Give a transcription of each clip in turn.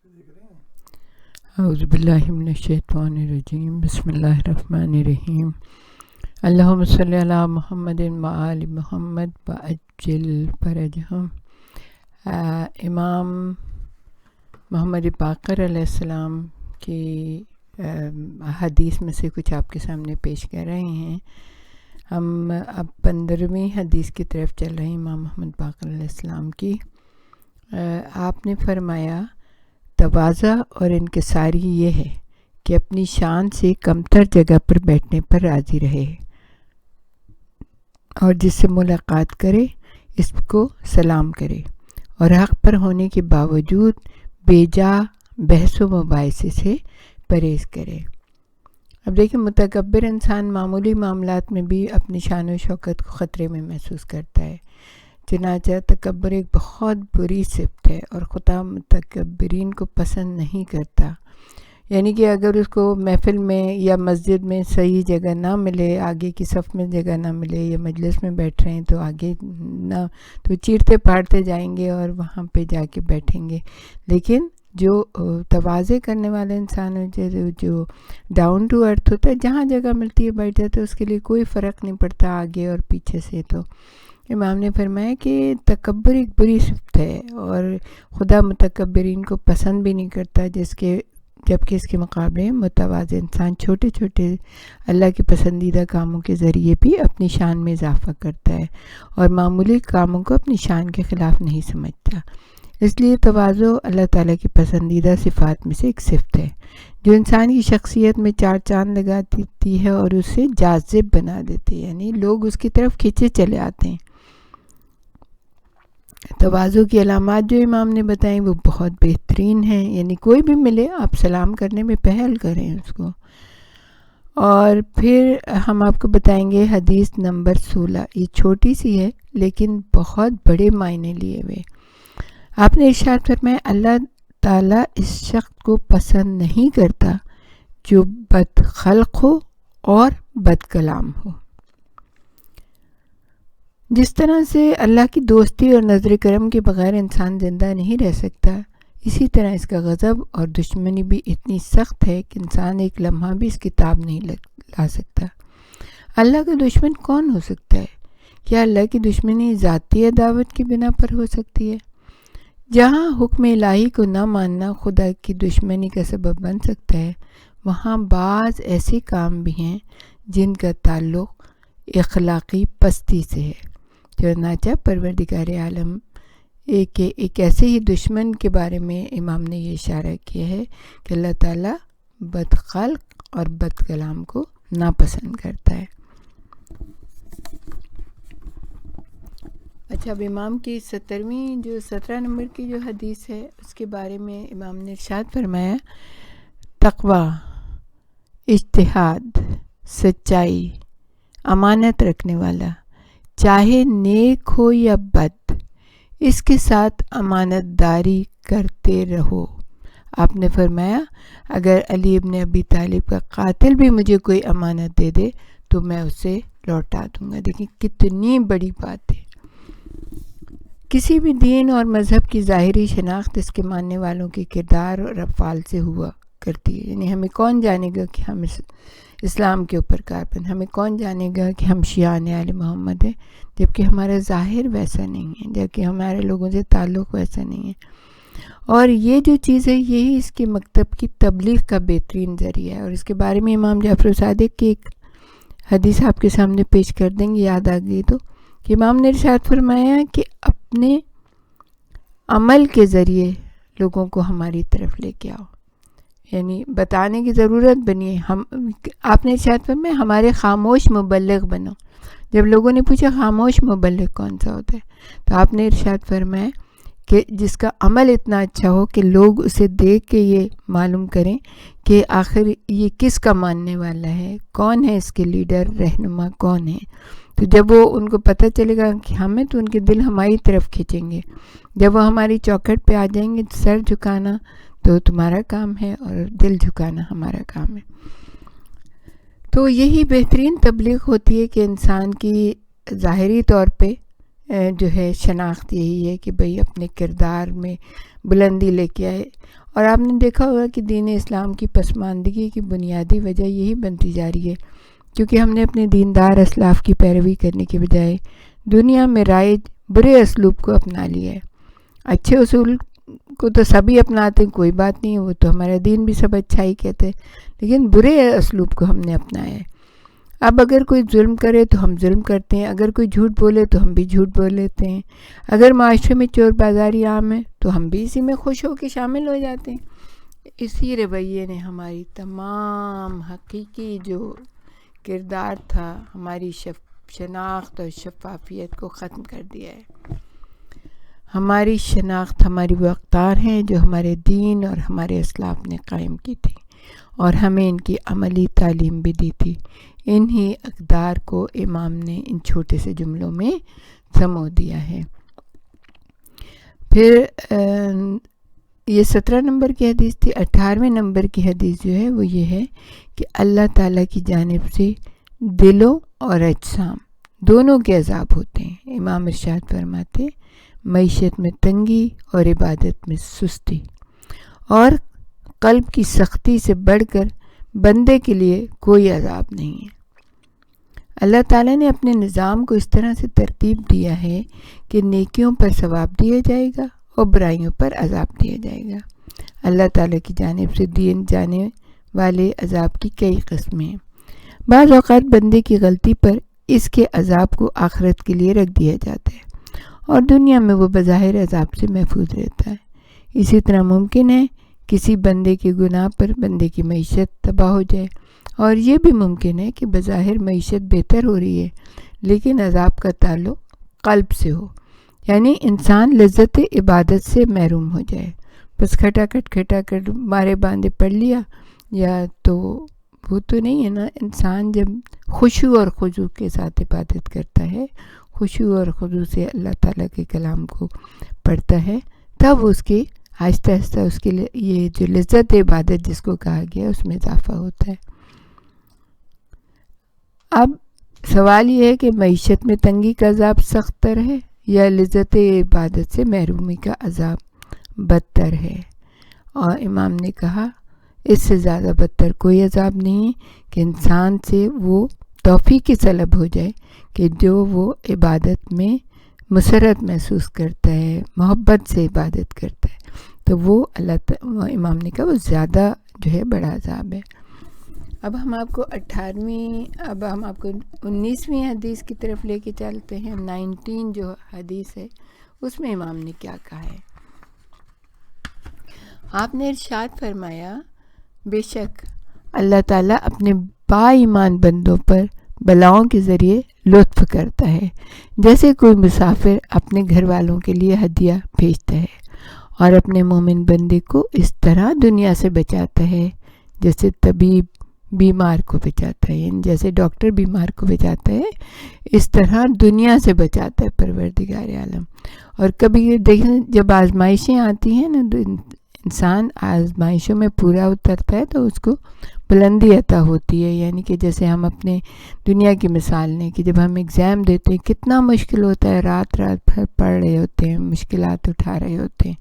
اعوذ باللہ من الشیطان الرجیم بسم اللہ الرحمن الرحیم اللہم صلی علی محمد وآل محمد وعجل فرجہم۔ امام محمد باقر علیہ السلام کی حدیث میں سے کچھ آپ کے سامنے پیش کر رہے ہیں۔ ہم اب 15ویں حدیث کی طرف چل رہے ہیں امام محمد باقر علیہ السلام کی۔ آپ نے فرمایا تواضع اور انکساری یہ ہے کہ اپنی شان سے کمتر جگہ پر بیٹھنے پر راضی رہے اور جس سے ملاقات کرے اس کو سلام کرے اور حق پر ہونے کے باوجود بے جا بحث و مباحثے سے پرہیز کرے۔ اب دیکھیں، متکبر انسان معمولی معاملات میں بھی اپنی شان و شوکت کو خطرے میں محسوس کرتا ہے۔ چنانچہ تکبر ایک بہت بری صفت ہے اور خدا متکبرین کو پسند نہیں کرتا۔ یعنی کہ اگر اس کو محفل میں یا مسجد میں صحیح جگہ نہ ملے، آگے کی صف میں جگہ نہ ملے یا مجلس میں بیٹھ رہے ہیں تو آگے نہ تو چیرتے پھاڑتے جائیں گے اور وہاں پہ جا کے بیٹھیں گے۔ لیکن جو تواضع کرنے والے انسان جو ڈاؤن ٹو ارتھ ہوتا ہے، جہاں جگہ ملتی ہے بیٹھ جاتا ہے، اس کے لیے کوئی فرق نہیں پڑتا آگے اور پیچھے سے۔ تو امام نے فرمایا کہ تکبر ایک بری صفت ہے اور خدا متکبرین کو پسند بھی نہیں کرتا، جبکہ اس کے مقابلے متواضع انسان چھوٹے چھوٹے اللہ کے پسندیدہ کاموں کے ذریعے بھی اپنی شان میں اضافہ کرتا ہے اور معمولی کاموں کو اپنی شان کے خلاف نہیں سمجھتا۔ اس لیے تواضع اللہ تعالیٰ کی پسندیدہ صفات میں سے ایک صفت ہے جو انسان کی شخصیت میں چار چاند لگا دیتی ہے اور اسے جاذب بنا دیتی ہے، یعنی لوگ اس کی طرف کھینچے چلے آتے ہیں۔ تواضع کی علامات جو امام نے بتائیں وہ بہت بہترین ہیں، یعنی کوئی بھی ملے آپ سلام کرنے میں پہل کریں اس کو۔ اور پھر ہم آپ کو بتائیں گے حدیث نمبر 16۔ یہ چھوٹی سی ہے لیکن بہت بڑے معنی لیے ہوئے۔ آپ نے ارشاد فرمایا اللہ تعالیٰ اس شخص کو پسند نہیں کرتا جو بد خلق ہو اور بد کلام ہو۔ جس طرح سے اللہ کی دوستی اور نظر کرم کے بغیر انسان زندہ نہیں رہ سکتا، اسی طرح اس کا غضب اور دشمنی بھی اتنی سخت ہے کہ انسان ایک لمحہ بھی اس کی تاب نہیں لا سکتا۔ اللہ کا دشمن کون ہو سکتا ہے؟ کیا اللہ کی دشمنی ذاتی عداوت کی بنا پر ہو سکتی ہے؟ جہاں حکم الہی کو نہ ماننا خدا کی دشمنی کا سبب بن سکتا ہے، وہاں بعض ایسے کام بھی ہیں جن کا تعلق اخلاقی پستی سے ہے۔ چنانچہ پروردگار عالم ایک ایسے ہی دشمن کے بارے میں امام نے یہ اشارہ کیا ہے کہ اللہ تعالیٰ بد خلق اور بد کلام کو ناپسند کرتا ہے۔ اچھا، اب امام کی 17 نمبر کی جو حدیث ہے اس کے بارے میں امام نے ارشاد فرمایا تقوی، اجتہاد، سچائی، امانت رکھنے والا، چاہے نیک ہو یا بد، اس کے ساتھ امانت داری کرتے رہو۔ آپ نے فرمایا اگر علی ابن ابی طالب کا قاتل بھی مجھے کوئی امانت دے دے تو میں اسے لوٹا دوں گا۔ دیکھیں کتنی بڑی بات ہے۔ کسی بھی دین اور مذہب کی ظاہری شناخت اس کے ماننے والوں کے کردار اور افعال سے ہوا کرتی ہے۔ یعنی ہمیں کون جانے گا کہ ہم اسلام کے اوپر کاربند، ہمیں کون جانے گا کہ ہم شیعان آل محمد ہیں، جبکہ ہمارا ظاہر ویسا نہیں ہے، جبکہ ہمارے لوگوں سے تعلق ویسا نہیں ہے۔ اور یہ جو چیز ہے یہی اس کے مکتب کی تبلیغ کا بہترین ذریعہ ہے۔ اور اس کے بارے میں امام جعفر صادق کی ایک حدیث آپ کے سامنے پیش کر دیں گے، یاد آ گئی تو، کہ امام نے ارشاد فرمایا کہ اپنے عمل کے ذریعے لوگوں کو ہماری طرف لے کے آؤ، یعنی بتانے کی ضرورت بنی ہے۔ آپ نے ارشاد فرمایا ہمارے خاموش مبلغ بنو۔ جب لوگوں نے پوچھا خاموش مبلغ کون سا ہوتا ہے تو آپ نے ارشاد فرمایا کہ جس کا عمل اتنا اچھا ہو کہ لوگ اسے دیکھ کے یہ معلوم کریں کہ آخر یہ کس کا ماننے والا ہے، کون ہے اس کے لیڈر، رہنما کون ہے۔ تو جب وہ ان کو پتہ چلے گا کہ ہمیں تو ان کے دل ہماری طرف کھینچیں گے۔ جب وہ ہماری چوکھٹ پہ آ جائیں گے سر جھکانا تو تمہارا کام ہے اور دل جھکانا ہمارا کام ہے۔ تو یہی بہترین تبلیغ ہوتی ہے کہ انسان کی ظاہری طور پہ جو ہے شناخت یہی ہے کہ بھئی اپنے کردار میں بلندی لے کے آئے. اور آپ نے دیکھا ہوگا کہ دین اسلام کی پسماندگی کی بنیادی وجہ یہی بنتی جا رہی ہے، کیونکہ ہم نے اپنے دیندار اسلاف کی پیروی کرنے کے بجائے دنیا میں رائج برے اسلوب کو اپنا لیا ہے. اچھے اصول کو تو سبھی اپناتے ہیں، کوئی بات نہیں ہے، وہ تو ہمارا دین بھی سب اچھا ہی کہتے ہیں، لیکن برے اسلوب کو ہم نے اپنایا ہے. اب اگر کوئی ظلم کرے تو ہم ظلم کرتے ہیں، اگر کوئی جھوٹ بولے تو ہم بھی جھوٹ بول لیتے ہیں، اگر معاشرے میں چور بازاری عام ہے تو ہم بھی اسی میں خوش ہو کے شامل ہو جاتے ہیں. اسی رویے نے ہماری تمام حقیقی جو کردار تھا، ہماری شناخت اور شفافیت کو ختم کر دیا ہے. ہماری شناخت ہماری وہ اقدار ہیں جو ہمارے دین اور ہمارے اسلاف نے قائم کی تھی، اور ہمیں ان کی عملی تعلیم بھی دی تھی. انہی اقدار کو امام نے ان چھوٹے سے جملوں میں سمو دیا ہے. پھر یہ 17 نمبر کی حدیث تھی. 18ویں نمبر کی حدیث جو ہے وہ یہ ہے کہ اللہ تعالیٰ کی جانب سے دلوں اور اجسام دونوں کے عذاب ہوتے ہیں. امام ارشاد فرماتے معیشت میں تنگی اور عبادت میں سستی اور قلب کی سختی سے بڑھ کر بندے کے لیے کوئی عذاب نہیں ہے. اللہ تعالیٰ نے اپنے نظام کو اس طرح سے ترتیب دیا ہے کہ نیکیوں پر ثواب دیا جائے گا اور برائیوں پر عذاب دیا جائے گا. اللہ تعالیٰ کی جانب سے دیے جانے والے عذاب کی کئی قسمیں ہیں. بعض اوقات بندے کی غلطی پر اس کے عذاب کو آخرت کے لیے رکھ دیا جاتا ہے اور دنیا میں وہ بظاہر عذاب سے محفوظ رہتا ہے. اسی طرح ممکن ہے کسی بندے کے گناہ پر بندے کی معیشت تباہ ہو جائے، اور یہ بھی ممکن ہے کہ بظاہر معیشت بہتر ہو رہی ہے لیکن عذاب کا تعلق قلب سے ہو، یعنی انسان لذت عبادت سے محروم ہو جائے. بس کھٹا مارے باندھے پڑھ لیا، یا تو وہ تو نہیں ہے نا. انسان جب خشوع اور خضوع کے ساتھ عبادت کرتا ہے، خشوع اور خضوع سے اللہ تعالیٰ کے کلام کو پڑھتا ہے، تب اس کے آہستہ آہستہ اس کے لیے یہ جو لذت عبادت جس کو کہا گیا اس میں اضافہ ہوتا ہے. اب سوال یہ ہے کہ معیشت میں تنگی کا عذاب سخت تر ہے یا لذت عبادت سے محرومی کا عذاب بدتر ہے؟ اور امام نے کہا اس سے زیادہ بدتر کوئی عذاب نہیں کہ انسان سے وہ توفیق کی طلب ہو جائے کہ جو وہ عبادت میں مسرت محسوس کرتا ہے، محبت سے عبادت کرتا ہے، تو وہ امام نے کہا وہ زیادہ جو ہے بڑا عذاب ہے. اب ہم آپ کو 19ویں حدیث کی طرف لے کے چلتے ہیں. 19 جو حدیث ہے اس میں امام نے کیا کہا ہے. آپ نے ارشاد فرمایا بے شک اللہ تعالیٰ اپنے با ایمان بندوں پر بلاؤں کے ذریعے لطف کرتا ہے، جیسے کوئی مسافر اپنے گھر والوں کے لیے ہدیہ بھیجتا ہے، اور اپنے مومن بندے کو اس طرح دنیا سے بچاتا ہے جیسے طبیب بیمار کو بچاتا ہے، یعنی جیسے ڈاکٹر بیمار کو بچاتا ہے اس طرح دنیا سے بچاتا ہے پروردگار عالم. اور کبھی دیکھیں جب آزمائشیں آتی ہیں نا، انسان آزمائشوں میں پورا اترتا ہے تو اس کو بلندی عطا ہوتی ہے. یعنی کہ جیسے ہم اپنے دنیا کی مثال لیں کہ جب ہم ایگزام دیتے ہیں کتنا مشکل ہوتا ہے، رات بھر پڑھ رہے ہوتے ہیں، مشکلات اٹھا رہے ہوتے ہیں،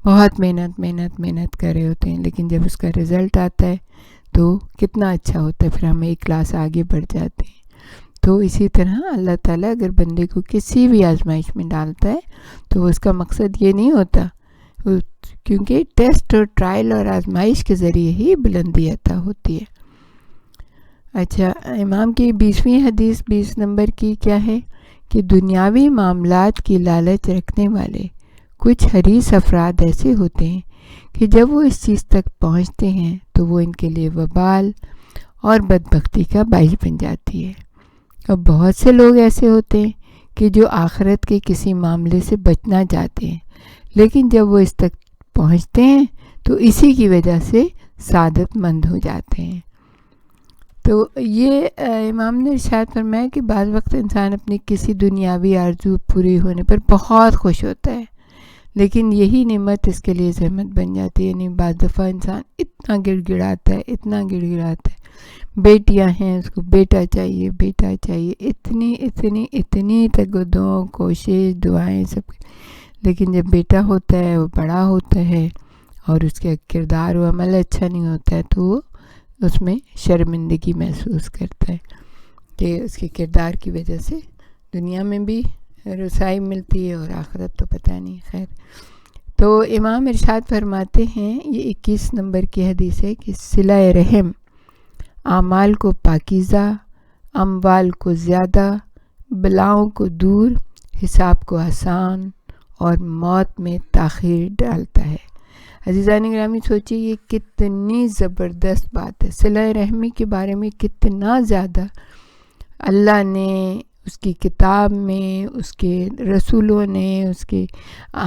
بہت محنت کر رہے ہوتے ہیں، لیکن جب اس کا رزلٹ آتا ہے تو کتنا اچھا ہوتا ہے، پھر ہم ایک کلاس آگے بڑھ جاتے ہیں. تو اسی طرح اللہ تعالیٰ اگر بندے کو کسی بھی آزمائش میں ڈالتا ہے تو اس کا مقصد یہ نہیں ہوتا، کیونکہ ٹیسٹ اور ٹرائل اور آزمائش کے ذریعے ہی بلندی عطا ہوتی ہے. اچھا، امام کی 20ویں حدیث 20 نمبر کی کیا ہے کہ دنیاوی معاملات کی لالچ رکھنے والے کچھ حریص افراد ایسے ہوتے ہیں کہ جب وہ اس چیز تک پہنچتے ہیں تو وہ ان کے لیے وبال اور بدبختی کا باعث بن جاتی ہے. اور بہت سے لوگ ایسے ہوتے ہیں کہ جو آخرت کے کسی معاملے سے بچنا چاہتے ہیں، لیکن جب وہ اس تک پہنچتے ہیں تو اسی کی وجہ سے سعادت مند ہو جاتے ہیں. تو یہ امام نے ارشاد فرمایا کہ بعض وقت انسان اپنی کسی دنیاوی آرزو پوری ہونے پر بہت خوش ہوتا ہے، لیکن یہی نعمت اس کے لیے زحمت بن جاتی ہے. یعنی بعض دفعہ انسان اتنا گڑ گڑاتا ہے, بیٹیاں ہیں اس کو بیٹا چاہیے, اتنی تگدوں کوشش دعائیں سب, لیکن جب بیٹا ہوتا ہے وہ بڑا ہوتا ہے اور اس کا کردار و عمل اچھا نہیں ہوتا ہے تو وہ اس میں شرمندگی محسوس کرتا ہے کہ اس کے کردار کی وجہ سے دنیا میں بھی رسائی ملتی ہے اور آخرت تو پتہ نہیں. خیر, تو امام ارشاد فرماتے ہیں, یہ 21 نمبر کی حدیث ہے کہ صلہ رحم اعمال کو پاکیزہ, اموال کو زیادہ, بلاؤں کو دور, حساب کو آسان اور موت میں تاخیر ڈالتا ہے. عزیزان گرامی, سوچیے یہ کتنی زبردست بات ہے. صلہ رحمی کے بارے میں کتنا زیادہ اللہ نے اس کی کتاب میں, اس کے رسولوں نے, اس کے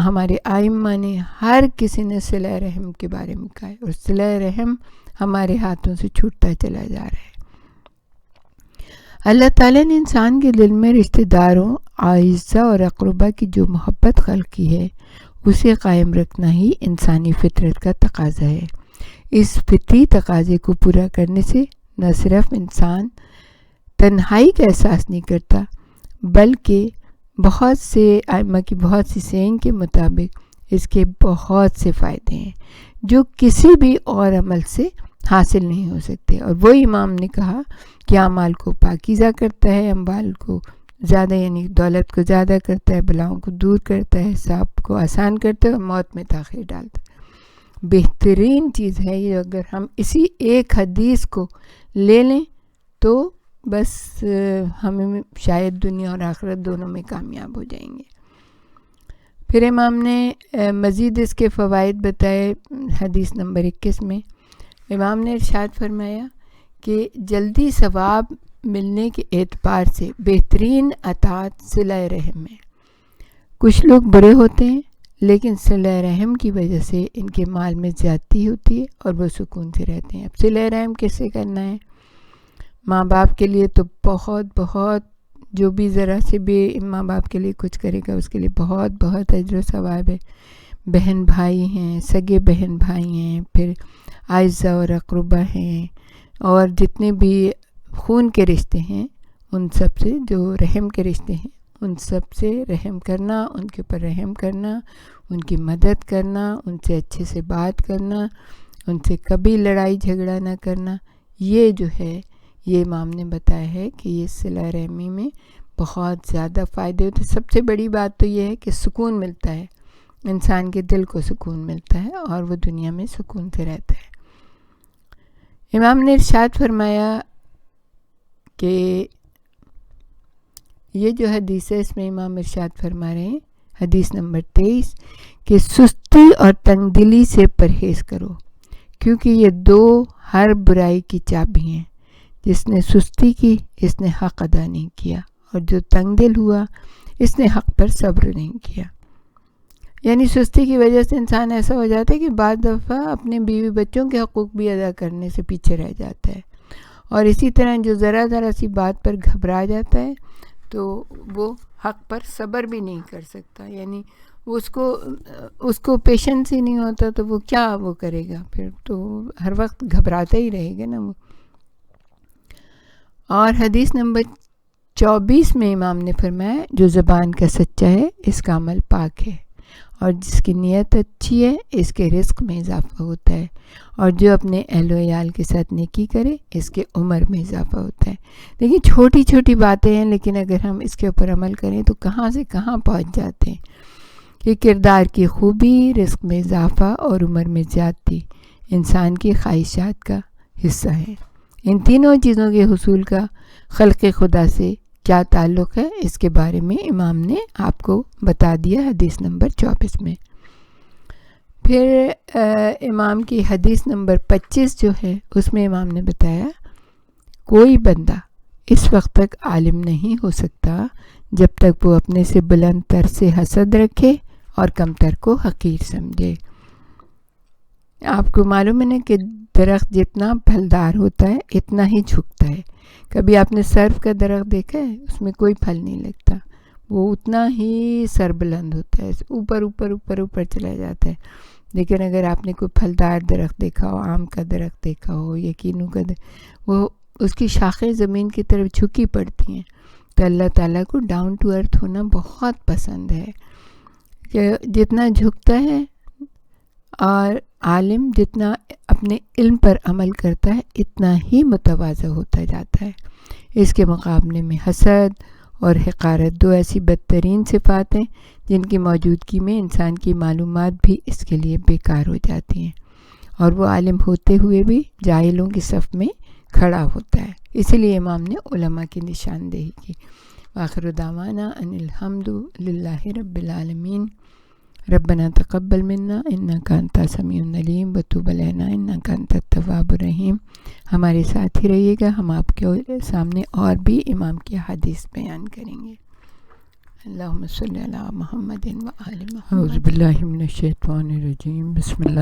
ہمارے ائمہ نے, ہر کسی نے صلہ رحم کے بارے میں کہا ہے, اور صلہ رحم ہمارے ہاتھوں سے چھوٹتا چلا جا رہا ہے. اللہ تعالیٰ نے انسان کے دل میں رشتہ داروں, اعزاء اور اقربا کی جو محبت خلق کی ہے اسے قائم رکھنا ہی انسانی فطرت کا تقاضا ہے. اس فطری تقاضے کو پورا کرنے سے نہ صرف انسان تنہائی کا احساس نہیں کرتا, بلکہ بہت سے ائمہ کی بہت سی سین کے مطابق اس کے بہت سے فائدے ہیں جو کسی بھی اور عمل سے حاصل نہیں ہو سکتے. اور وہ امام نے کہا کہ اعمال کو پاکیزہ کرتا ہے, اموال کو زیادہ یعنی دولت کو زیادہ کرتا ہے, بلاؤں کو دور کرتا ہے, حساب کو آسان کرتا ہے اور موت میں تاخیر ڈالتا ہے. بہترین چیز ہے یہ. اگر ہم اسی ایک حدیث کو لے لیں تو بس ہمیں شاید دنیا اور آخرت دونوں میں کامیاب ہو جائیں گے. پھر امام نے مزید اس کے فوائد بتائے. حدیث نمبر 21 میں امام نے ارشاد فرمایا کہ جلدی ثواب ملنے کے اعتبار سے بہترین اطاعت صلہ رحم ہے. کچھ لوگ بڑے ہوتے ہیں لیکن صلہ رحم کی وجہ سے ان کے مال میں زیادتی ہوتی ہے اور وہ سکون سے رہتے ہیں. اب صلہ رحم کیسے کرنا ہے؟ ماں باپ کے لیے تو بہت جو بھی ذرا سے بھی ماں باپ کے لیے کچھ کرے گا اس کے لیے بہت اجر و ثواب ہے. بہن بھائی ہیں, سگے بہن بھائی ہیں, پھر اعزاء اور اقربا ہیں, اور جتنے بھی خون کے رشتے ہیں ان سب سے, جو رحم کے رشتے ہیں ان سب سے رحم کرنا, ان کے اوپر رحم کرنا, ان کی مدد کرنا, ان سے اچھے سے بات کرنا, ان سے کبھی لڑائی جھگڑا نہ کرنا. یہ جو ہے یہ امام نے بتایا ہے کہ یہ صلہ رحمی میں بہت زیادہ فائدے ہوتے ہیں. سب سے بڑی بات تو یہ ہے کہ سکون ملتا ہے, انسان کے دل کو سکون ملتا ہے اور وہ دنیا میں سکون سے رہتا ہے. امام نے ارشاد فرمایا کہ یہ جو حدیث ہے اس میں امام ارشاد فرما رہے ہیں, حدیث نمبر 23, کہ سستی اور تنگ دلی سے پرہیز کرو کیونکہ یہ دو ہر برائی کی چابی ہیں. جس نے سستی کی اس نے حق ادا نہیں کیا, اور جو تنگ دل ہوا اس نے حق پر صبر نہیں کیا. یعنی سستی کی وجہ سے انسان ایسا ہو جاتا ہے کہ بعض دفعہ اپنے بیوی بچوں کے حقوق بھی ادا کرنے سے پیچھے رہ جاتا ہے, اور اسی طرح جو ذرا سی بات پر گھبرا جاتا ہے تو وہ حق پر صبر بھی نہیں کر سکتا. یعنی اس کو پیشنس ہی نہیں ہوتا تو وہ کیا وہ کرے گا, پھر تو ہر وقت گھبراتا ہی رہے گا نا وہ. اور حدیث نمبر 24 میں امام نے فرمایا جو زبان کا سچا ہے اس کا عمل پاک ہے, اور جس کی نیت اچھی ہے اس کے رزق میں اضافہ ہوتا ہے, اور جو اپنے اہل و عیال کے ساتھ نیکی کرے اس کے عمر میں اضافہ ہوتا ہے. دیکھیں چھوٹی باتیں ہیں لیکن اگر ہم اس کے اوپر عمل کریں تو کہاں سے کہاں پہنچ جاتے ہیں. کہ کردار کی خوبی, رزق میں اضافہ اور عمر میں زیادتی انسان کی خواہشات کا حصہ ہے. ان تینوں چیزوں کے حصول کا خلق خدا سے کیا تعلق ہے اس کے بارے میں امام نے آپ کو بتا دیا حدیث نمبر 24 میں. پھر امام کی حدیث نمبر 25 جو ہے اس میں امام نے بتایا کوئی بندہ اس وقت تک عالم نہیں ہو سکتا جب تک وہ اپنے سے بلند تر سے حسد رکھے اور کم تر کو حقیر سمجھے. آپ کو معلوم ہے نا کہ درخت جتنا پھلدار ہوتا ہے اتنا ہی جھکتا ہے. کبھی آپ نے سرف کا درخت دیکھا ہے؟ اس میں کوئی پھل نہیں لگتا, وہ اتنا ہی سربلند ہوتا ہے، اوپر اوپر اوپر اوپر چلا جاتا ہے. لیکن اگر آپ نے کوئی پھلدار درخت دیکھا ہو، آم کا درخت دیکھا ہو یا کینو کا وہ اس کی شاخیں زمین کی طرف جھکی پڑتی ہیں. تو اللہ تعالیٰ کو ڈاؤن ٹو ارتھ ہونا بہت پسند ہے، کہ جتنا جھکتا ہے اور عالم جتنا اپنے علم پر عمل کرتا ہے اتنا ہی متواضع ہوتا جاتا ہے. اس کے مقابلے میں حسد اور حقارت دو ایسی بدترین صفات ہیں جن کی موجودگی میں انسان کی معلومات بھی اس کے لیے بیکار ہو جاتی ہیں، اور وہ عالم ہوتے ہوئے بھی جاہلوں کی صف میں کھڑا ہوتا ہے. اسی لیے امام نے علماء کی نشاندہی کی. وآخر دعوانا ان الحمد للہ رب العالمین. ربنا تقبل منا انک انت السمیع العلیم وتب علینا انک انت التواب الرحیم. ہمارے ساتھ ہی رہیے گا، ہم آپ کے سامنے اور بھی امام کی حدیث بیان کریں گے. اللہم صلی علی محمد و آل محمد. اعوذ باللہ من الشیطان الرجیم. بسم اللہ